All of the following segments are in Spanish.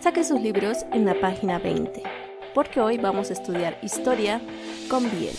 Saque sus libros en la página 20, porque hoy vamos a estudiar historia con Biel.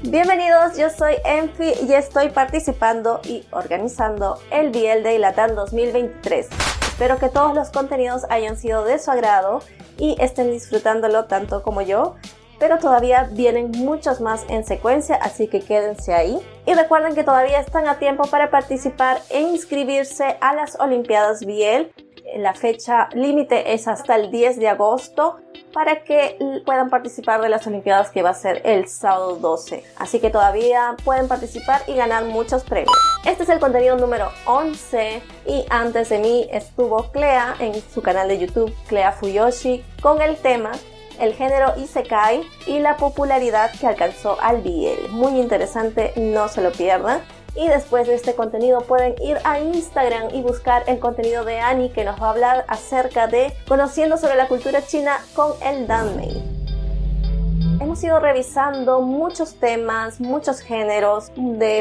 Bienvenidos, yo soy Enfi y estoy participando y organizando el Biel Day Latam 2023. Espero que todos los contenidos hayan sido de su agrado y estén disfrutándolo tanto como yo, pero todavía vienen muchos más en secuencia, así que quédense ahí. Y recuerden que todavía están a tiempo para participar e inscribirse a las Olimpiadas Biel. La fecha límite es hasta el 10 de agosto para que puedan participar de las Olimpiadas, que va a ser el sábado 12. Así que todavía pueden participar y ganar muchos premios. Este es el contenido número 11 y antes de mí estuvo Clea en su canal de YouTube, Clea Fuyoshi, con el tema el género Isekai y la popularidad que alcanzó al Biel. Muy interesante, no se lo pierdan. Y después de este contenido pueden ir a Instagram y buscar el contenido de Annie, que nos va a hablar acerca de conociendo sobre la cultura china con el Danmei. Hemos ido revisando muchos temas, muchos géneros,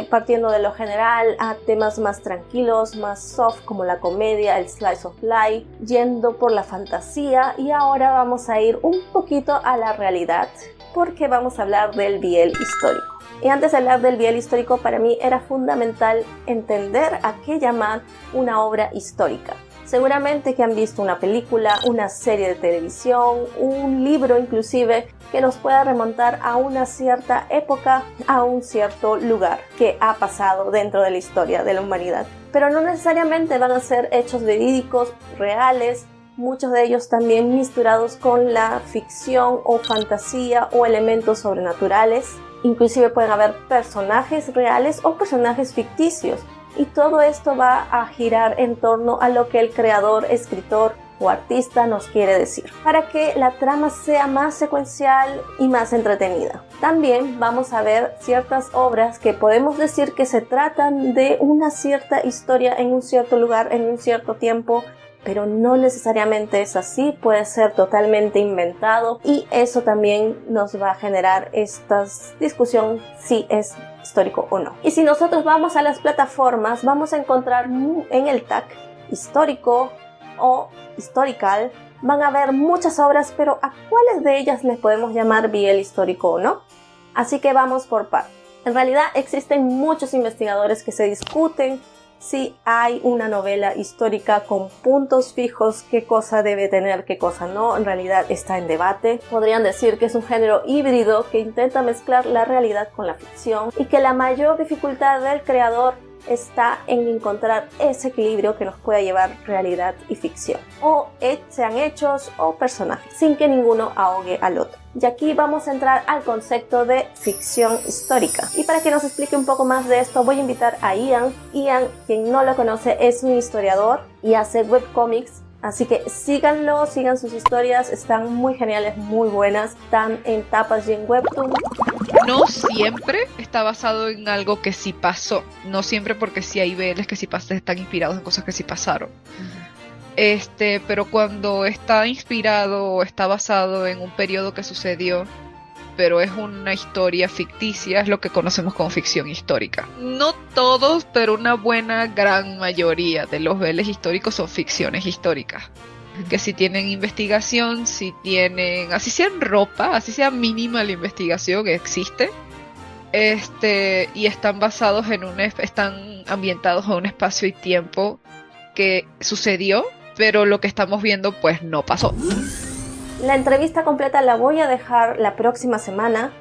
partiendo de lo general a temas más tranquilos, más soft como la comedia, el slice of life, yendo por la fantasía, y ahora vamos a ir un poquito a la realidad porque vamos a hablar del Biel histórico. Y antes de hablar del Biel histórico, para mí era fundamental entender a qué llamar una obra histórica. Seguramente que han visto una película, una serie de televisión, un libro inclusive que nos pueda remontar a una cierta época, a un cierto lugar que ha pasado dentro de la historia de la humanidad. Pero no necesariamente van a ser hechos verídicos, reales, muchos de ellos también misturados con la ficción o fantasía o elementos sobrenaturales. Inclusive pueden haber personajes reales o personajes ficticios. Y todo esto va a girar en torno a lo que el creador, escritor o artista nos quiere decir, para que la trama sea más secuencial y más entretenida. También vamos a ver ciertas obras que podemos decir que se tratan de una cierta historia en un cierto lugar, en un cierto tiempo, pero no necesariamente es así, puede ser totalmente inventado, y eso también nos va a generar esta discusión si es histórico o no. Y si nosotros vamos a las plataformas, vamos a encontrar en el tag histórico o historical, van a ver muchas obras, pero ¿a cuáles de ellas les podemos llamar Biel histórico o no? Así que vamos por partes. En realidad existen muchos investigadores que se discuten si hay una novela histórica con puntos fijos, qué cosa debe tener, qué cosa no. En realidad está en debate. Podrían decir que es un género híbrido que intenta mezclar la realidad con la ficción y que la mayor dificultad del creador está en encontrar ese equilibrio que nos pueda llevar realidad y ficción, o sean hechos o personajes, sin que ninguno ahogue al otro. Y aquí vamos a entrar al concepto de ficción histórica. Y para que nos explique un poco más de esto, voy a invitar a Ian. Ian, quien no lo conoce, es un historiador y hace webcomics. Así que síganlo, sigan sus historias, están muy geniales, muy buenas, están en tapas y en webtoon. No siempre está basado en algo que sí pasó, no siempre, porque sí hay veles que sí están inspirados en cosas que sí pasaron. Pero cuando está inspirado o está basado en un periodo que sucedió, pero es una historia ficticia, es lo que conocemos como ficción histórica. No todos, pero una buena gran mayoría de los veles históricos son ficciones históricas. Que si tienen investigación, si tienen, así sea en ropa, así sea mínima la investigación que existe, y están basados están ambientados en un espacio y tiempo que sucedió, pero lo que estamos viendo pues no pasó. La entrevista completa la voy a dejar la próxima semana,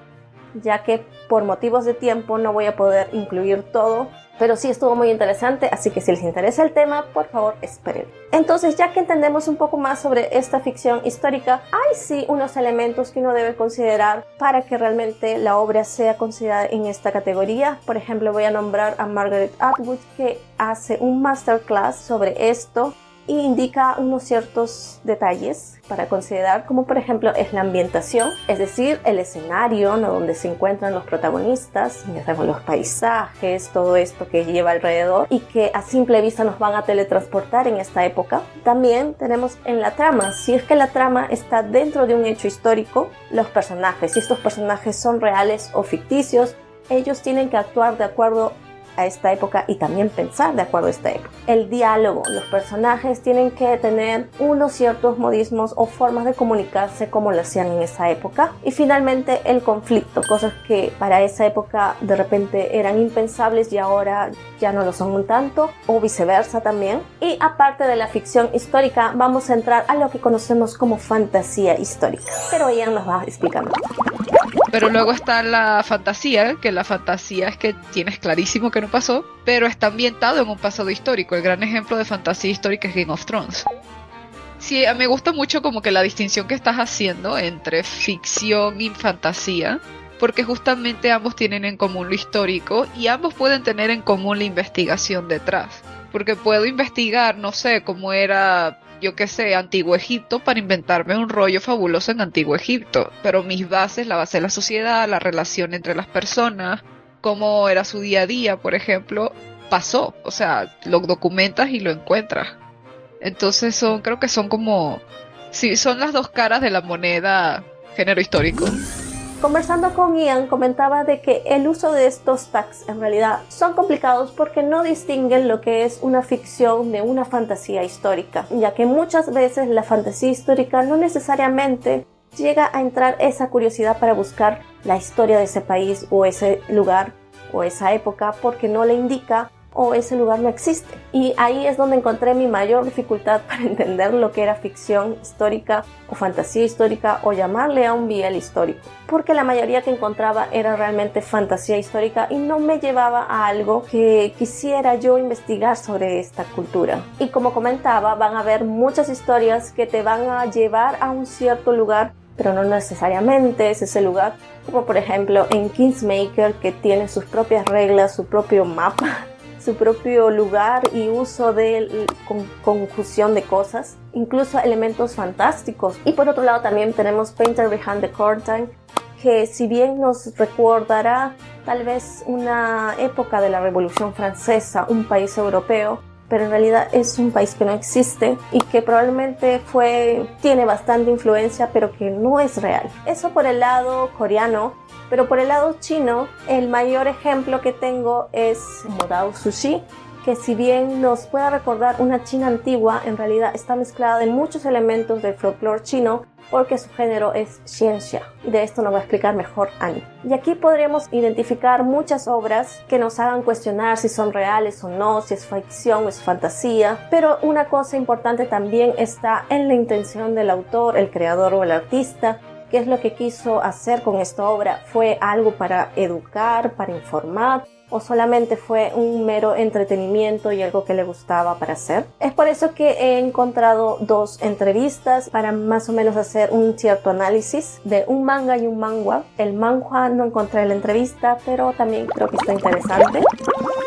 ya que por motivos de tiempo no voy a poder incluir todo, pero sí estuvo muy interesante, así que si les interesa el tema, por favor esperen. Entonces, ya que entendemos un poco más sobre esta ficción histórica, hay sí unos elementos que uno debe considerar para que realmente la obra sea considerada en esta categoría. Por ejemplo, voy a nombrar a Margaret Atwood, que hace un masterclass sobre esto y indica unos ciertos detalles para considerar, como por ejemplo es la ambientación, es decir, el escenario, ¿no?, donde se encuentran los protagonistas, ya sabemos, los paisajes, todo esto que lleva alrededor y que a simple vista nos van a teletransportar en esta época. También tenemos en la trama, si es que la trama está dentro de un hecho histórico, los personajes, si estos personajes son reales o ficticios, ellos tienen que actuar de acuerdo a esta época y también pensar de acuerdo a esta época. El diálogo, los personajes tienen que tener unos ciertos modismos o formas de comunicarse como lo hacían en esa época. Y finalmente el conflicto, cosas que para esa época de repente eran impensables y ahora ya no lo son un tanto, o viceversa también. Y aparte de la ficción histórica, vamos a entrar a lo que conocemos como fantasía histórica, pero Ian nos va explicando. Pero luego está la fantasía, que la fantasía es que tienes clarísimo que no pasó, pero está ambientado en un pasado histórico. El gran ejemplo de fantasía histórica es Game of Thrones. Sí, me gusta mucho como que la distinción que estás haciendo entre ficción y fantasía, porque justamente ambos tienen en común lo histórico y ambos pueden tener en común la investigación detrás. Porque puedo investigar, no sé, cómo era, yo qué sé, Antiguo Egipto para inventarme un rollo fabuloso en Antiguo Egipto. Pero mis bases, la base de la sociedad, la relación entre las personas, cómo era su día a día, por ejemplo, pasó. O sea, lo documentas y lo encuentras. Entonces creo que son como, sí, son las dos caras de la moneda género histórico. Conversando con Ian, comentaba de que el uso de estos tags en realidad son complicados porque no distinguen lo que es una ficción de una fantasía histórica, ya que muchas veces la fantasía histórica no necesariamente llega a entrar esa curiosidad para buscar la historia de ese país o ese lugar o esa época porque no le indica o ese lugar no existe. Y ahí es donde encontré mi mayor dificultad para entender lo que era ficción histórica o fantasía histórica o llamarle a un BL histórico, porque la mayoría que encontraba era realmente fantasía histórica y no me llevaba a algo que quisiera yo investigar sobre esta cultura. Y como comentaba, van a haber muchas historias que te van a llevar a un cierto lugar, pero no necesariamente es ese lugar, como por ejemplo en Kingsmaker, que tiene sus propias reglas, su propio mapa, su propio lugar y uso de conjunción de cosas, incluso elementos fantásticos. Y por otro lado también tenemos Painter Behind the Curtain, que si bien nos recordará tal vez una época de la Revolución Francesa, un país europeo, pero en realidad es un país que no existe y que probablemente tiene bastante influencia, pero que no es real. Eso por el lado coreano, pero por el lado chino, el mayor ejemplo que tengo es Modao Sushi, que si bien nos puede recordar una China antigua, en realidad está mezclada de muchos elementos del folclore chino, porque su género es ciencia. De esto nos va a explicar mejor Annie. Y aquí podríamos identificar muchas obras que nos hagan cuestionar si son reales o no, si es ficción o es fantasía. Pero una cosa importante también está en la intención del autor, el creador o el artista. ¿Qué es lo que quiso hacer con esta obra? ¿Fue algo para educar, para informar? ¿O solamente fue un mero entretenimiento y algo que le gustaba para hacer? Es por eso que he encontrado dos entrevistas para más o menos hacer un cierto análisis de un manga y un manhwa. El manhwa no encontré la entrevista, pero también creo que está interesante.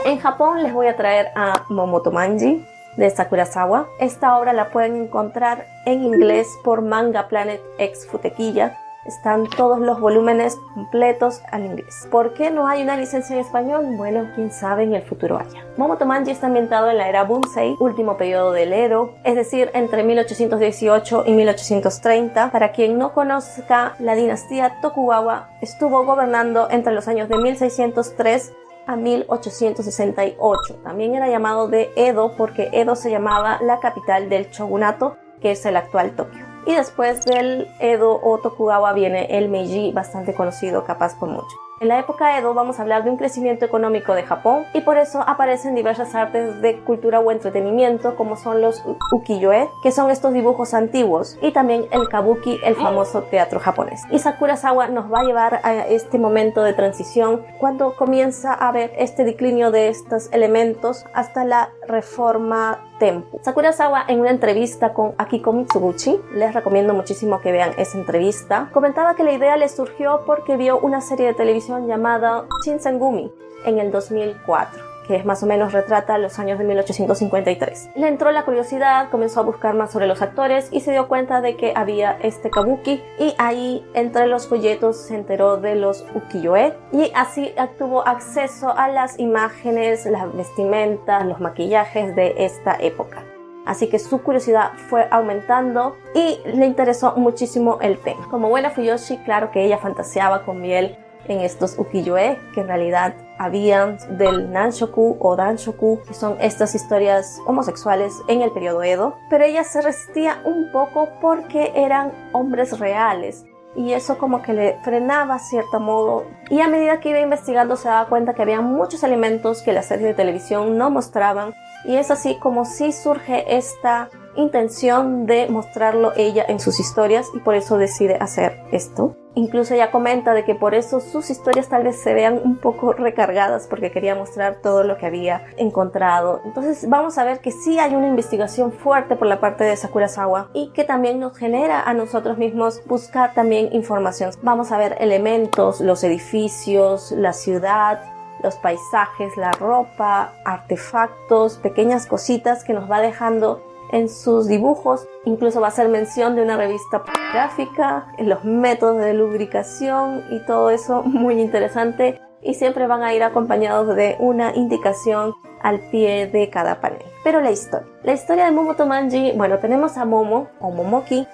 En Japón les voy a traer a Momotomanji de Sakurazawa. Esta obra la pueden encontrar en inglés por Manga Planet X Futequilla. Están todos los volúmenes completos al inglés. ¿Por qué no hay una licencia en español? Bueno, quién sabe, en el futuro haya. Momotomanji está ambientado en la era Bunsei, último periodo del Edo, es decir, entre 1818 y 1830. Para quien no conozca, la dinastía Tokugawa estuvo gobernando entre los años de 1603 a 1868. También era llamado de Edo porque Edo se llamaba la capital del shogunato, que es el actual Tokio. Y después del Edo o Tokugawa viene el Meiji, bastante conocido capaz por mucho. En la época Edo vamos a hablar de un crecimiento económico de Japón y por eso aparecen diversas artes de cultura o entretenimiento como son los ukiyo-e, que son estos dibujos antiguos, y también el kabuki, el famoso teatro japonés. Y Sakurazawa nos va a llevar a este momento de transición cuando comienza a haber este declinio de estos elementos hasta la reforma Tempo. Sakurazawa, en una entrevista con Akiko Mitsuguchi, les recomiendo muchísimo que vean esa entrevista, comentaba que la idea le surgió porque vio una serie de televisión llamada Shinsengumi en el 2004, que más o menos retrata los años de 1853. Le entró la curiosidad, comenzó a buscar más sobre los actores y se dio cuenta de que había este kabuki, y ahí entre los folletos se enteró de los ukiyo-e y así tuvo acceso a las imágenes, las vestimentas, los maquillajes de esta época. Así que su curiosidad fue aumentando y le interesó muchísimo el tema. Como buena Fuyoshi, claro que ella fantaseaba con miel en estos ukiyo-e, que en realidad habían del Nanshoku o Danshoku, que son estas historias homosexuales en el periodo Edo, pero ella se resistía un poco porque eran hombres reales y eso como que le frenaba a cierto modo, y a medida que iba investigando se daba cuenta que había muchos elementos que las series de televisión no mostraban, y es así como sí surge esta intención de mostrarlo ella en sus historias, y por eso decide hacer esto. Incluso ella comenta de que por eso sus historias tal vez se vean un poco recargadas, porque quería mostrar todo lo que había encontrado. Entonces vamos a ver que sí hay una investigación fuerte por la parte de Sakurazawa y que también nos genera a nosotros mismos buscar también información. Vamos a ver elementos, los edificios, la ciudad, los paisajes, la ropa, artefactos, pequeñas cositas que nos va dejando en sus dibujos. Incluso va a hacer mención de una revista gráfica, los métodos de lubricación y todo eso muy interesante, y siempre van a ir acompañados de una indicación al pie de cada panel. Pero la historia de Momoto Manji, bueno, tenemos a Momo o Momoki,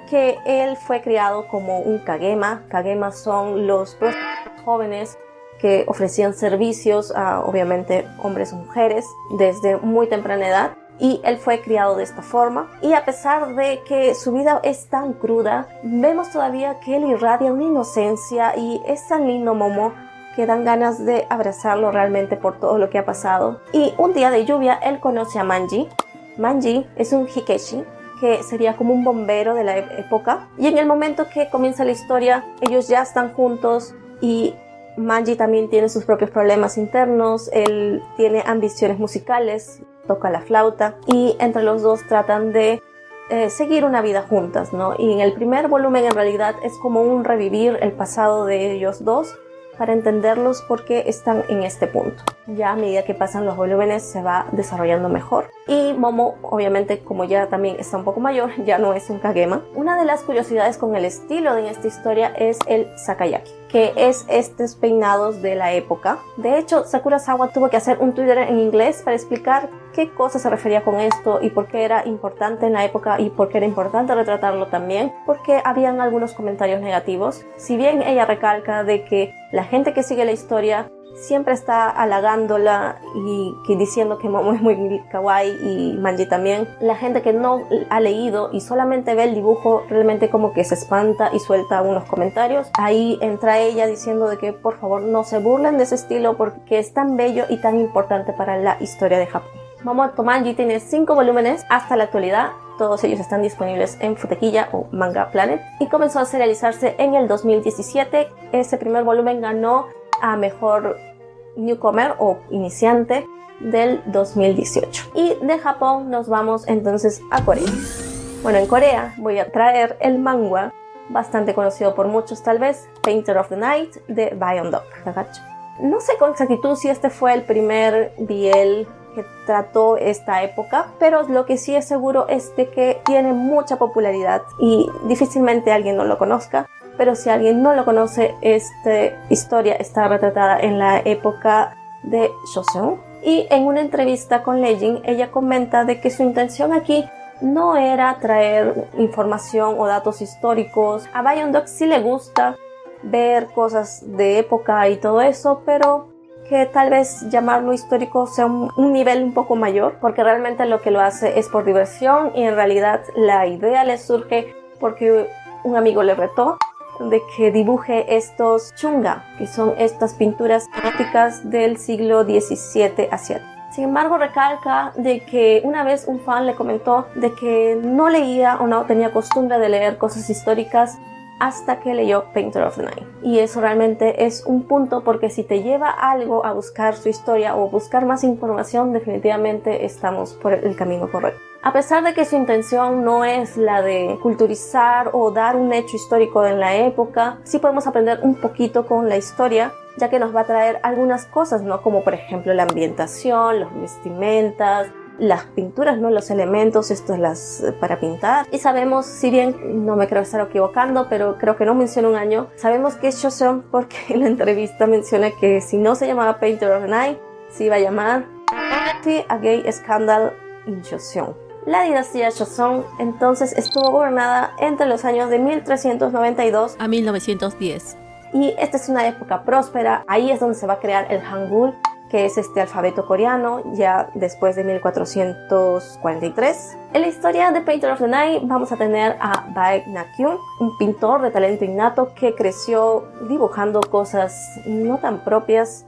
que él fue criado como un kagema. Kagemas son los jóvenes que ofrecían servicios a obviamente hombres o mujeres desde muy temprana edad. Y él fue criado de esta forma, y a pesar de que su vida es tan cruda, vemos todavía que él irradia una inocencia y es tan lindo Momo que dan ganas de abrazarlo realmente por todo lo que ha pasado. Y un día de lluvia él conoce a Manji. Manji es un Hikeshi, que sería como un bombero de la época, y en el momento que comienza la historia ellos ya están juntos, y Manji también tiene sus propios problemas internos. Él tiene ambiciones musicales, toca la flauta, y entre los dos tratan de seguir una vida juntas, ¿no? Y en el primer volumen en realidad es como un revivir el pasado de ellos dos para entenderlos por qué están en este punto. Ya a medida que pasan los volúmenes se va desarrollando mejor. Y Momo, obviamente, como ya también está un poco mayor, ya no es un kagema. Una de las curiosidades con el estilo de esta historia es el sakayaki, que es estos peinados de la época. De hecho, Sakurazawa tuvo que hacer un Twitter en inglés para explicar qué cosa se refería con esto y por qué era importante en la época y por qué era importante retratarlo también, porque habían algunos comentarios negativos. Si bien ella recalca de que la gente que sigue la historia siempre está halagándola y que diciendo que Momo es muy kawaii, y Manji también, la gente que no ha leído y solamente ve el dibujo realmente como que se espanta y suelta unos comentarios. Ahí entra ella diciendo de que por favor no se burlen de ese estilo porque es tan bello y tan importante para la historia de Japón. Momoto Manji tiene 5 volúmenes hasta la actualidad. Todos ellos están disponibles en Futequilla o Manga Planet, y comenzó a serializarse en el 2017. Ese primer volumen ganó a mejor newcomer o iniciante del 2018. Y de Japón nos vamos entonces a Corea. Bueno, en Corea voy a traer el manga bastante conocido por muchos tal vez, Painter of the Night de Bayon Dog. No sé con exactitud si este fue el primer BL que trató esta época, pero lo que sí es seguro es de que tiene mucha popularidad y difícilmente alguien no lo conozca. Pero si alguien no lo conoce, esta historia está retratada en la época de Joseon. Y en una entrevista con Legend, ella comenta de que su intención aquí no era traer información o datos históricos. A Bayon Dog sí le gusta ver cosas de época y todo eso, pero que tal vez llamarlo histórico sea un nivel un poco mayor, porque realmente lo que lo hace es por diversión, y en realidad la idea le surge porque un amigo le retó de que dibuje estos chunga, que son estas pinturas típicas del siglo XVII asiático. Sin embargo, recalca de que una vez un fan le comentó de que no leía o no tenía costumbre de leer cosas históricas hasta que leyó Painter of the Night. Y eso realmente es un punto, porque si te lleva algo a buscar su historia o buscar más información, definitivamente estamos por el camino correcto. A pesar de que su intención no es la de culturizar o dar un hecho histórico en la época, sí podemos aprender un poquito con la historia, ya que nos va a traer algunas cosas, ¿no? Como por ejemplo la ambientación, los vestimentas, las pinturas, ¿no? Los elementos estos para pintar. Y sabemos, si bien no me creo estar equivocando, pero creo que no menciona un año, sabemos que es Joseon porque en la entrevista menciona que si no se llamaba Painter of the Night, se iba a llamar A Gay Scandal in Joseon. La dinastía Joseon entonces estuvo gobernada entre los años de 1392 a 1910. y esta es una época próspera. Ahí es donde se va a crear el Hangul, que es este alfabeto coreano, ya después de 1443. En la historia de Painter of the Night vamos a tener a Baek Na-kyun, un pintor de talento innato que creció dibujando cosas no tan propias,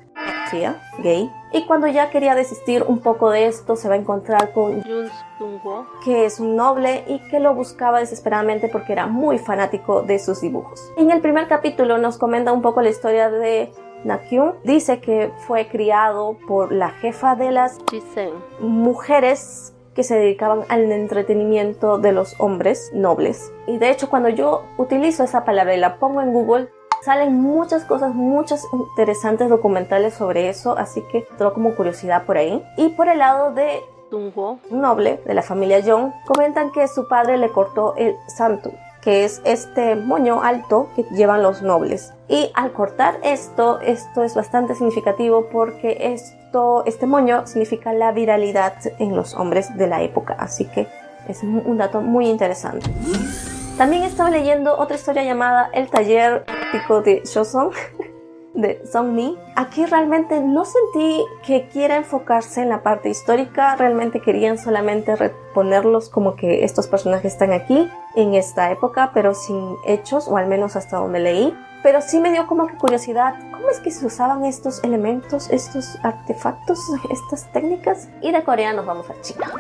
gay. Y cuando ya quería desistir un poco de esto, se va a encontrar con Jun Sung-ho, que es un noble y que lo buscaba desesperadamente porque era muy fanático de sus dibujos. En el primer capítulo nos comenta un poco la historia de Na-kyun. Dice que fue criado por la jefa de las mujeres que se dedicaban al entretenimiento de los hombres nobles. Y de hecho, cuando yo utilizo esa palabra y la pongo en Google, salen muchas cosas, muchos interesantes documentales sobre eso, así que tengo como curiosidad por ahí. Y por el lado de Sung-ho, un noble de la familia Jong, comentan que su padre le cortó el santu, que es este moño alto que llevan los nobles. Y al cortar esto es bastante significativo porque este moño significa la viralidad en los hombres de la época, así que es un dato muy interesante. También estaba leyendo otra historia llamada El taller típico de Joseon, de Song-mi. Aquí realmente no sentí que quiera enfocarse en la parte histórica, realmente querían solamente ponerlos como que estos personajes están aquí en esta época, pero sin hechos, o al menos hasta donde leí. Pero sí me dio como que curiosidad, ¿cómo es que se usaban estos elementos, estos artefactos, estas técnicas? Y de Corea nos vamos a China.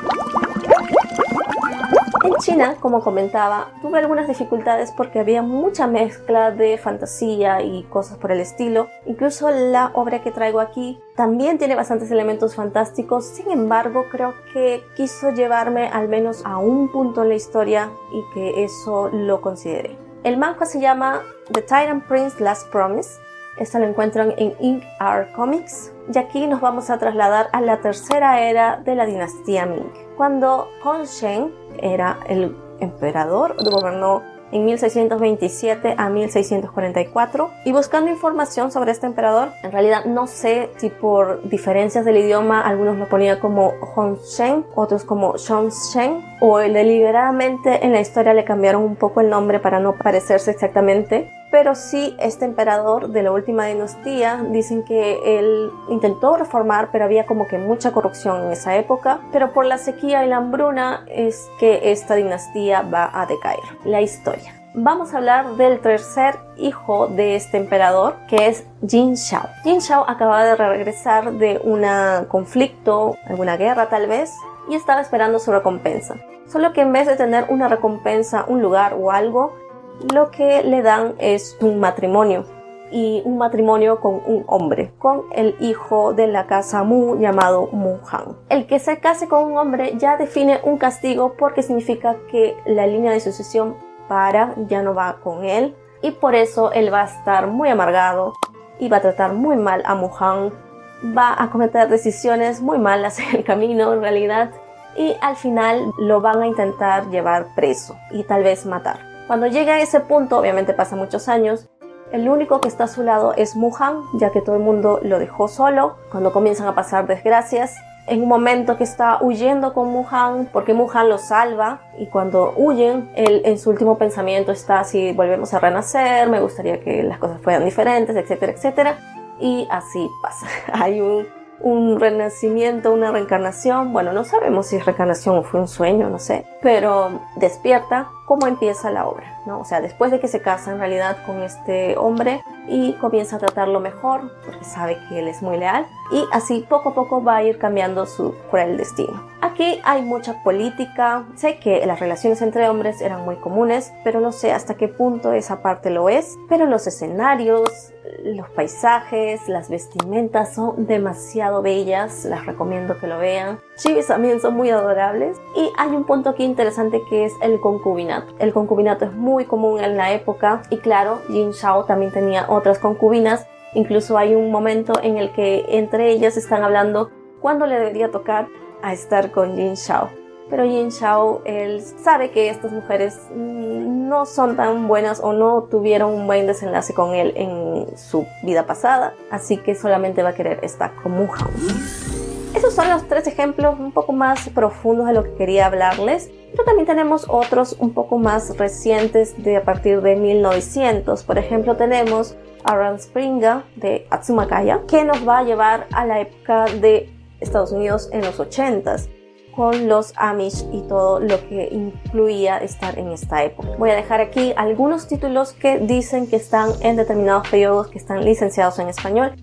En China, como comentaba, tuve algunas dificultades porque había mucha mezcla de fantasía y cosas por el estilo. Incluso la obra que traigo aquí también tiene bastantes elementos fantásticos. Sin embargo, creo que quiso llevarme al menos a un punto en la historia y que eso lo consideré. El manga se llama The Tyrant Prince Last Promise. Esto lo encuentran en Ink Art Comics. Y aquí nos vamos a trasladar a la tercera era de la dinastía Ming, cuando Hong Sheng era el emperador, gobernó en 1627 a 1644. Y buscando información sobre este emperador, en realidad no sé si por diferencias del idioma algunos lo ponían como Hong Sheng, otros como Shong Sheng, o deliberadamente en la historia le cambiaron un poco el nombre para no parecerse exactamente. Pero sí, este emperador de la última dinastía, dicen que él intentó reformar, pero había como que mucha corrupción en esa época. Pero por la sequía y la hambruna es que esta dinastía va a decaer. La historia. Vamos a hablar del tercer hijo de este emperador, que es Jin Shao. Jin Shao acababa de regresar de un conflicto, alguna guerra tal vez, y estaba esperando su recompensa. Solo que en vez de tener una recompensa, un lugar o algo, lo que le dan es un matrimonio, y un matrimonio con un hombre, con el hijo de la casa Mu llamado Mu Han. El que se case con un hombre ya define un castigo porque significa que la línea de sucesión ya no va con él, y por eso él va a estar muy amargado y va a tratar muy mal a Mu Han, va a cometer decisiones muy malas en el camino en realidad, y al final lo van a intentar llevar preso y tal vez matar. Cuando llega a ese punto, obviamente pasan muchos años, el único que está a su lado es Mu Han, ya que todo el mundo lo dejó solo. Cuando comienzan a pasar desgracias, en un momento que está huyendo con Mu Han, porque Mu Han lo salva, y cuando huyen, él en su último pensamiento está así: volvemos a renacer, me gustaría que las cosas fueran diferentes, etcétera, etcétera. Y así pasa. Hay un renacimiento, una reencarnación. Bueno, no sabemos si es reencarnación o fue un sueño, no sé. Pero despierta. ¿Cómo empieza la obra? ¿No? O sea, después de que se casa en realidad con este hombre y comienza a tratarlo mejor porque sabe que él es muy leal, y así poco a poco va a ir cambiando su cruel destino. Aquí hay mucha política. Sé que las relaciones entre hombres eran muy comunes, pero no sé hasta qué punto esa parte lo es. Pero los escenarios, los paisajes, las vestimentas son demasiado bellas. Las recomiendo que lo vean. Chivis también son muy adorables. Y hay un punto aquí interesante que es el concubinato. El concubinato es muy común en la época, y claro, Jin Shao también tenía otras concubinas. Incluso hay un momento en el que entre ellas están hablando cuándo le debería tocar a estar con Jin Shao. Pero Jin Shao, él sabe que estas mujeres no son tan buenas o no tuvieron un buen desenlace con él en su vida pasada, así que solamente va a querer estar con Mu Han. Esos son los 3 ejemplos un poco más profundos de lo que quería hablarles, pero también tenemos otros un poco más recientes de a partir de 1900. Por ejemplo, tenemos Aran Springa de Atsumakaya, que nos va a llevar a la época de Estados Unidos en los 80s, con los Amish y todo lo que incluía estar en esta época. Voy a dejar aquí algunos títulos que dicen que están en determinados periodos, que están licenciados en español.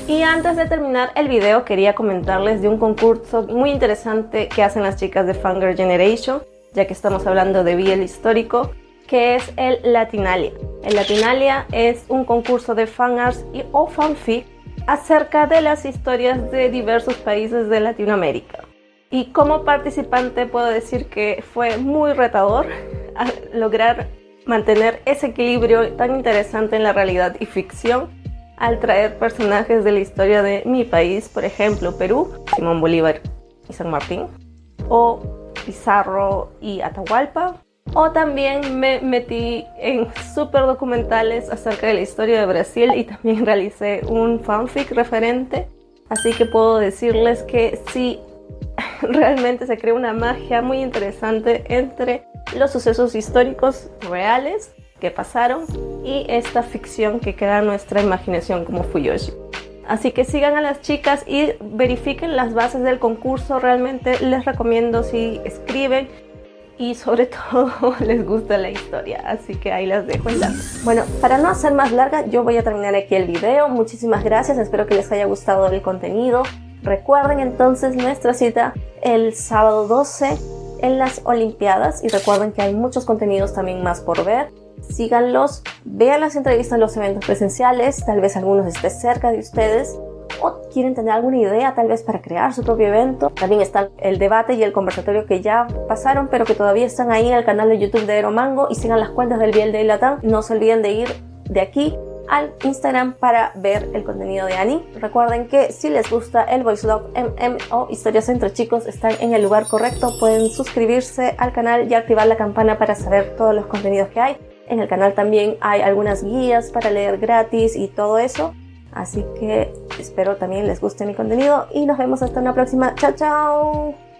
Y antes de terminar el video quería comentarles de un concurso muy interesante que hacen las chicas de Fangirl Generation, ya que estamos hablando de BL histórico, que es el Latinalia. El Latinalia es un concurso de fanarts o fanfic acerca de las historias de diversos países de Latinoamérica. Y como participante puedo decir que fue muy retador lograr mantener ese equilibrio tan interesante en la realidad y ficción, al traer personajes de la historia de mi país, por ejemplo Perú, Simón Bolívar y San Martín, o Pizarro y Atahualpa, o también me metí en super documentales acerca de la historia de Brasil y también realicé un fanfic referente, así que puedo decirles que sí, realmente se crea una magia muy interesante entre los sucesos históricos reales que pasaron y esta ficción que queda en nuestra imaginación como Fuyoshi. Así que sigan a las chicas y verifiquen las bases del concurso. Realmente les recomiendo si escriben y sobre todo les gusta la historia, así que ahí las dejo en la... Bueno, para no hacer más larga, yo voy a terminar aquí el video. Muchísimas gracias, espero que les haya gustado el contenido. Recuerden entonces nuestra cita el sábado 12 en las Olimpiadas y recuerden que hay muchos contenidos también más por ver. Síganlos, vean las entrevistas en los eventos presenciales, tal vez algunos estén cerca de ustedes o quieren tener alguna idea tal vez para crear su propio evento. También está el debate y el conversatorio que ya pasaron pero que todavía están ahí en el canal de YouTube de Eromango, y sigan las cuentas del BL Day Latam. No se olviden de ir de aquí al Instagram para ver el contenido de Ani. Recuerden que si les gusta el Voice Love MM o historias entre chicos, están en el lugar correcto. Pueden suscribirse al canal y activar la campana para saber todos los contenidos que hay. En el canal también hay algunas guías para leer gratis y todo eso. Así que espero también les guste mi contenido y nos vemos hasta una próxima. ¡Chao, chao!